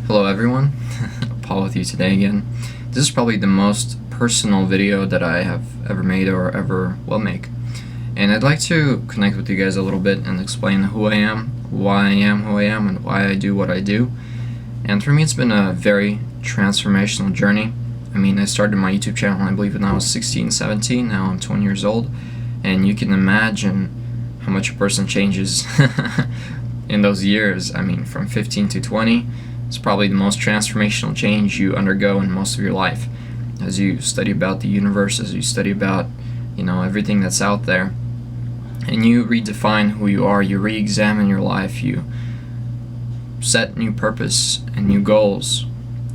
Hello everyone, Paul with you today again. This is probably the most personal video that I have ever made or ever will make. And I'd like to connect with you guys a little bit and explain who I am, why I am who I am, and why I do what I do. And for me it's been a very transformational journey. I mean, I started my YouTube channel, I believe, when I was 16, 17, now I'm 20 years old. And you can imagine how much a person changes in those years. I mean, from 15 to 20. It's probably the most transformational change you undergo in most of your life as you study about the universe, as you study about, everything that's out there. And you redefine who you are, you re-examine your life, you set new purpose and new goals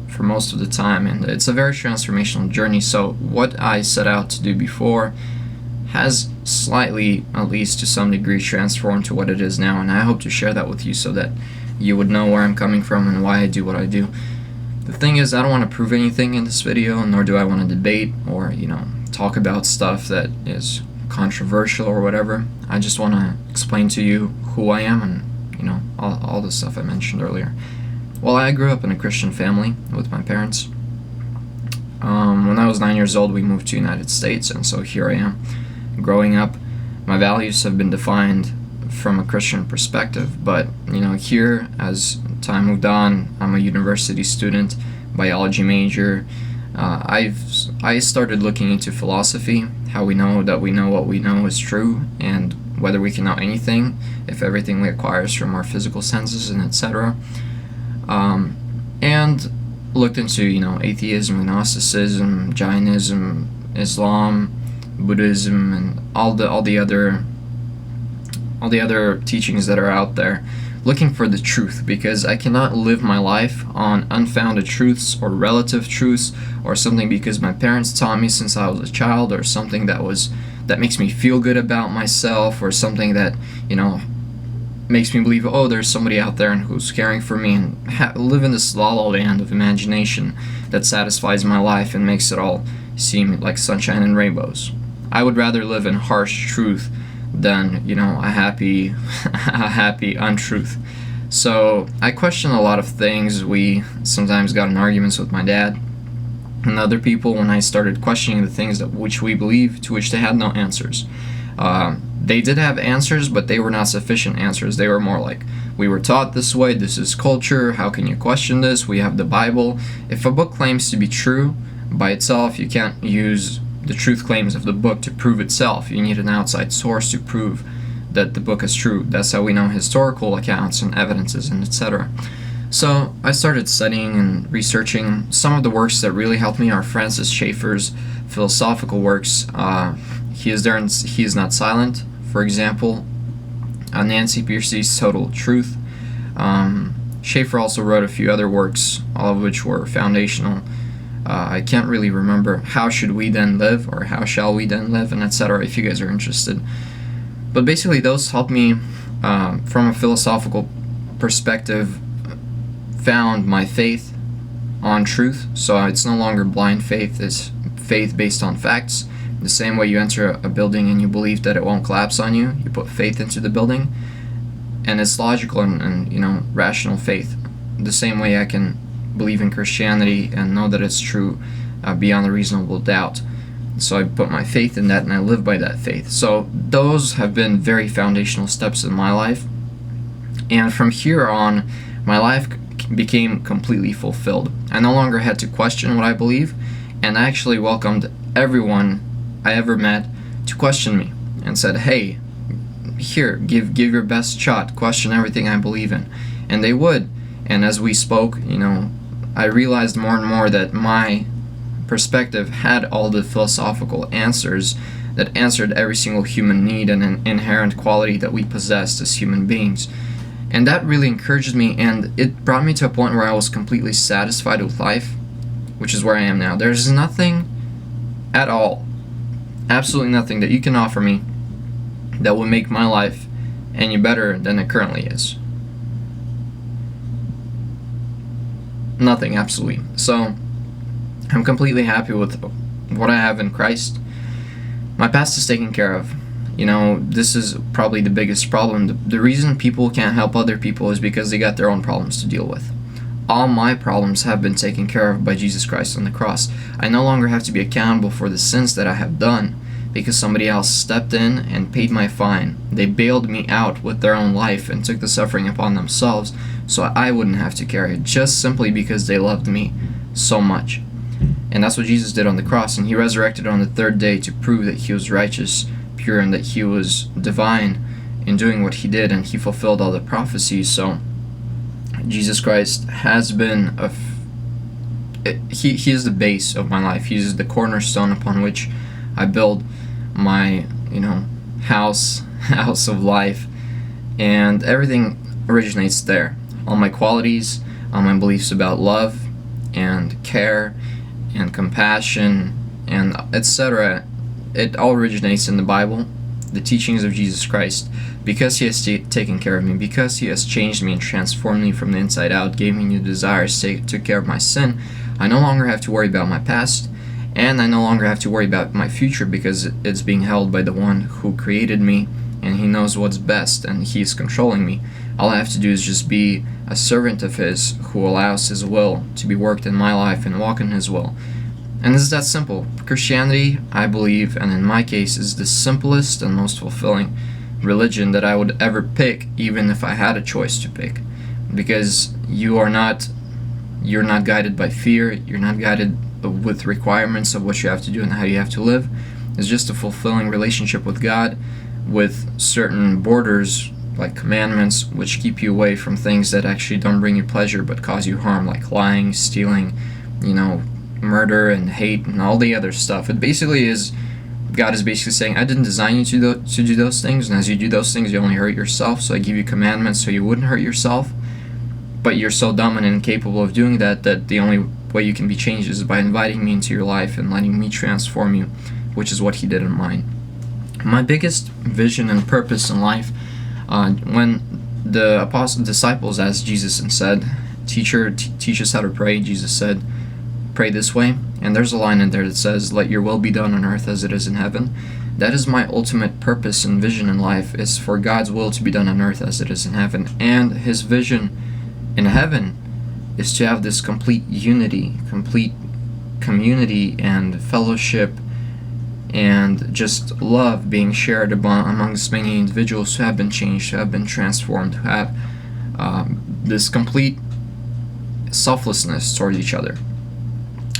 for most of the time. And it's a very transformational journey. So what I set out to do before has slightly, at least to some degree, transformed to what it is now. And I hope to share that with you so that you would know where I'm coming from and why I do what I do. The thing is, I don't want to prove anything in this video, nor do I want to debate or, talk about stuff that is controversial or whatever. I just want to explain to you who I am and, all the stuff I mentioned earlier. Well, I grew up in a Christian family with my parents. When I was 9 years old, we moved to the United States, and so here I am. Growing up, my values have been defined from a Christian perspective, but here, as time moved on, I'm a university student, biology major. I started looking into philosophy, how we know that we know what we know is true, and whether we can know anything if everything we acquire is from our physical senses, and etc. And looked into atheism, agnosticism, Jainism, Islam, Buddhism, and all the other teachings that are out there, looking for the truth, because I cannot live my life on unfounded truths or relative truths or something because my parents taught me since I was a child, or something that makes me feel good about myself, or something that makes me believe, oh, there's somebody out there who's caring for me, and live in this la la land of imagination that satisfies my life and makes it all seem like sunshine and rainbows. I would rather live in harsh truth than a happy untruth. So I question a lot of things. We sometimes got in arguments with my dad and other people when I started questioning the things which we believe, to which they had no answers. They did have answers, but they were not sufficient answers. They were more like, we were taught this way, this is culture, how can you question this? We have the Bible. If a book claims to be true by itself, you can't use the truth claims of the book to prove itself. You need an outside source to prove that the book is true. That's how we know historical accounts and evidences and etc. So I started studying and researching. Some of the works that really helped me are Francis Schaeffer's philosophical works. He Is There and He Is Not Silent, for example. Nancy Pearcey's Total Truth. Schaeffer also wrote a few other works, all of which were foundational. I can't really remember How Should We Then Live, or How Shall We Then Live, and etc. if you guys are interested. But basically those helped me, from a philosophical perspective, found my faith on truth. So it's no longer blind faith, it's faith based on facts. The same way you enter a building and you believe that it won't collapse on you, you put faith into the building, and it's logical and rational faith. The same way I can believe in Christianity and know that it's true beyond a reasonable doubt. So I put my faith in that and I live by that faith. So those have been very foundational steps in my life. And from here on, my life became completely fulfilled. I no longer had to question what I believe, and I actually welcomed everyone I ever met to question me and said, hey, here, give your best shot, question everything I believe in. And they would. And as we spoke, I realized more and more that my perspective had all the philosophical answers that answered every single human need and an inherent quality that we possessed as human beings. And that really encouraged me, and it brought me to a point where I was completely satisfied with life, which is where I am now. There's nothing at all, absolutely nothing that you can offer me that will make my life any better than it currently is. Nothing, absolutely. So I'm completely happy with what I have in Christ. My past is taken care of. This is probably the biggest problem. The reason people can't help other people is because they got their own problems to deal with. all my problems have been taken care of by Jesus Christ on the cross. I no longer have to be accountable for the sins that I have done because somebody else stepped in and paid my fine. They bailed me out with their own life and took the suffering upon themselves so I wouldn't have to carry it, just simply because they loved me so much. And that's what Jesus did on the cross, and he resurrected on the third day to prove that he was righteous, pure, and that he was divine in doing what he did, and he fulfilled all the prophecies. So Jesus Christ has been he is the base of my life. He is the cornerstone upon which I build my house of life, and everything originates there. All my qualities, all my beliefs about love and care and compassion and etc. It all originates in the Bible, the teachings of Jesus Christ. Because he has taken care of me, because he has changed me and transformed me from the inside out, gave me new desires, took care of my sin, I no longer have to worry about my past, and I no longer have to worry about my future because it's being held by the one who created me, and he knows what's best, and he's controlling me. All I have to do is just be a servant of his who allows his will to be worked in my life and walk in his will. And it's that simple. Christianity, I believe, and in my case, is the simplest and most fulfilling religion that I would ever pick, even if I had a choice to pick. Because you're not guided by fear, you're not guided with requirements of what you have to do and how you have to live. It's just a fulfilling relationship with God with certain borders, like commandments, which keep you away from things that actually don't bring you pleasure but cause you harm, like lying, stealing, murder and hate and all the other stuff. It basically is, God is basically saying, I didn't design you to do those things, and as you do those things, you only hurt yourself, so I give you commandments so you wouldn't hurt yourself. But you're so dumb and incapable of doing that the only way you can be changed is by inviting me into your life and letting me transform you, which is what he did in mine. My biggest vision and purpose in life, when the disciples asked Jesus and said, Teacher, teach us how to pray, Jesus said, pray this way. And there's a line in there that says, let your will be done on earth as it is in heaven. That is my ultimate purpose and vision in life, is for God's will to be done on earth as it is in heaven. And his vision in heaven is to have this complete unity, complete community and fellowship and just love being shared amongst many individuals who have been changed, who have been transformed, who have this complete selflessness toward each other.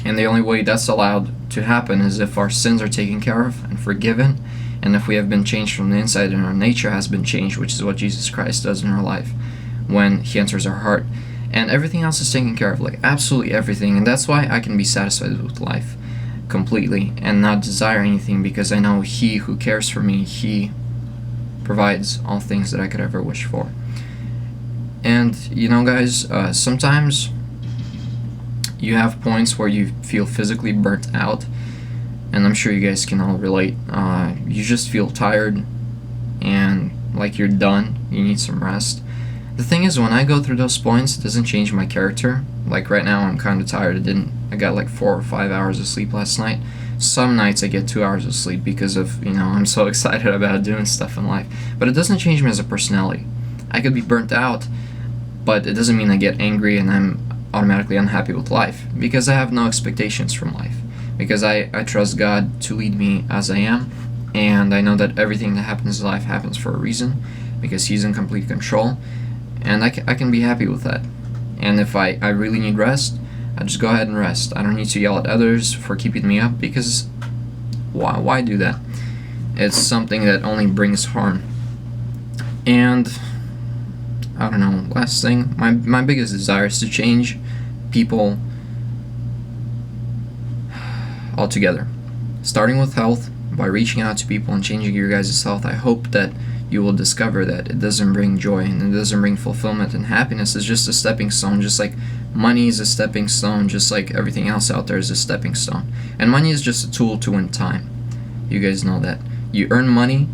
And the only way that's allowed to happen is if our sins are taken care of and forgiven, and if we have been changed from the inside and our nature has been changed, which is what Jesus Christ does in our life when he enters our heart. And everything else is taken care of, like absolutely everything. And that's why I can be satisfied with life completely and not desire anything, because I know he who cares for me, he provides all things that I could ever wish for. And guys, sometimes you have points where you feel physically burnt out, and I'm sure you guys can all relate. You just feel tired and like you're done, you need some rest. The thing is, when I go through those points, it doesn't change my character. Like right now, I'm kind of tired. I got like 4 or 5 hours of sleep last night. Some nights I get 2 hours of sleep because of, I'm so excited about doing stuff in life. But it doesn't change me as a personality. I could be burnt out, but it doesn't mean I get angry and I'm automatically unhappy with life, because I have no expectations from life, because I trust God to lead me as I am, and I know that everything that happens in life happens for a reason, because he's in complete control, and I can be happy with that. And if I really need rest, I just go ahead and rest. I don't need to yell at others for keeping me up, because why do that? It's something that only brings harm. And I don't know, last thing, my biggest desire is to change people altogether. Starting with health, by reaching out to people and changing your guys' health, I hope that you will discover that it doesn't bring joy and it doesn't bring fulfillment, and happiness is just a stepping stone, just like money is a stepping stone, just like everything else out there is a stepping stone. And money is just a tool to win time. You guys know that. You earn money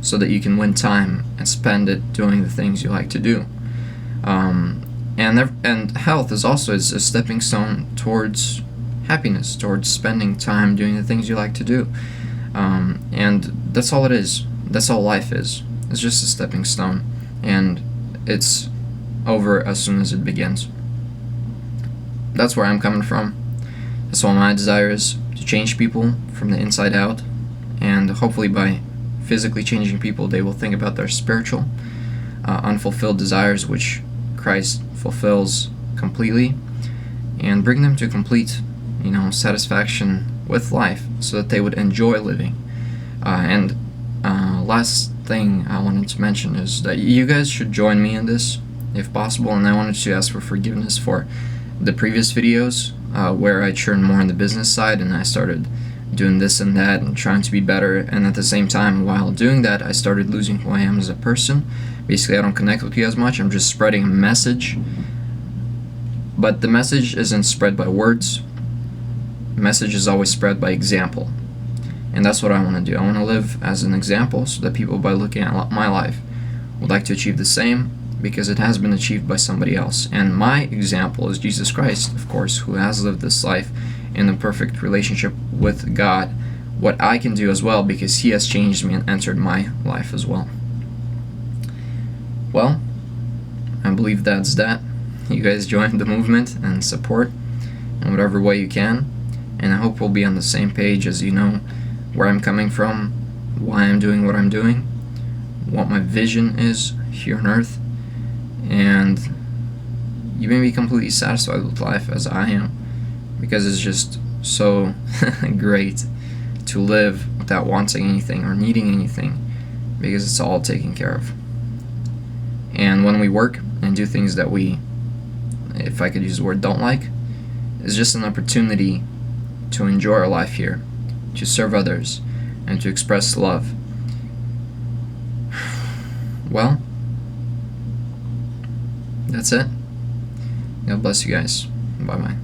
so that you can win time and spend it doing the things you like to do. And health is also a stepping stone towards happiness, towards spending time doing the things you like to do. And that's all it is. That's all life is. It's just a stepping stone. And it's over as soon as it begins. That's where I'm coming from. That's what my desire is, to change people from the inside out, and hopefully by physically changing people, they will think about their spiritual unfulfilled desires, which Christ fulfills completely, and bring them to complete, satisfaction with life, so that they would enjoy living. And last thing I wanted to mention is that you guys should join me in this, if possible, and I wanted to ask for forgiveness for the previous videos where I turned more on the business side and I started doing this and that and trying to be better, and at the same time, while doing that, I started losing who I am as a person. Basically, I don't connect with you as much. I'm just spreading a message, but the message isn't spread by words. The message is always spread by example, and that's what I want to do. I want to live as an example so that people, by looking at my life, would like to achieve the same, because it has been achieved by somebody else. And my example is Jesus Christ, of course, who has lived this life in a perfect relationship with God. What I can do as well, because he has changed me and entered my life as well. Well, I believe that's that. You guys join the movement and support in whatever way you can, and I hope we'll be on the same page, as you know where I'm coming from, why I'm doing what I'm doing, what my vision is here on earth, and you may be completely satisfied with life as I am, because it's just so great to live without wanting anything or needing anything, because it's all taken care of. And when we work and do things that we, if I could use the word, don't like, it's just an opportunity to enjoy our life here, to serve others, and to express love. Well, that's it. God bless you guys. Bye-bye.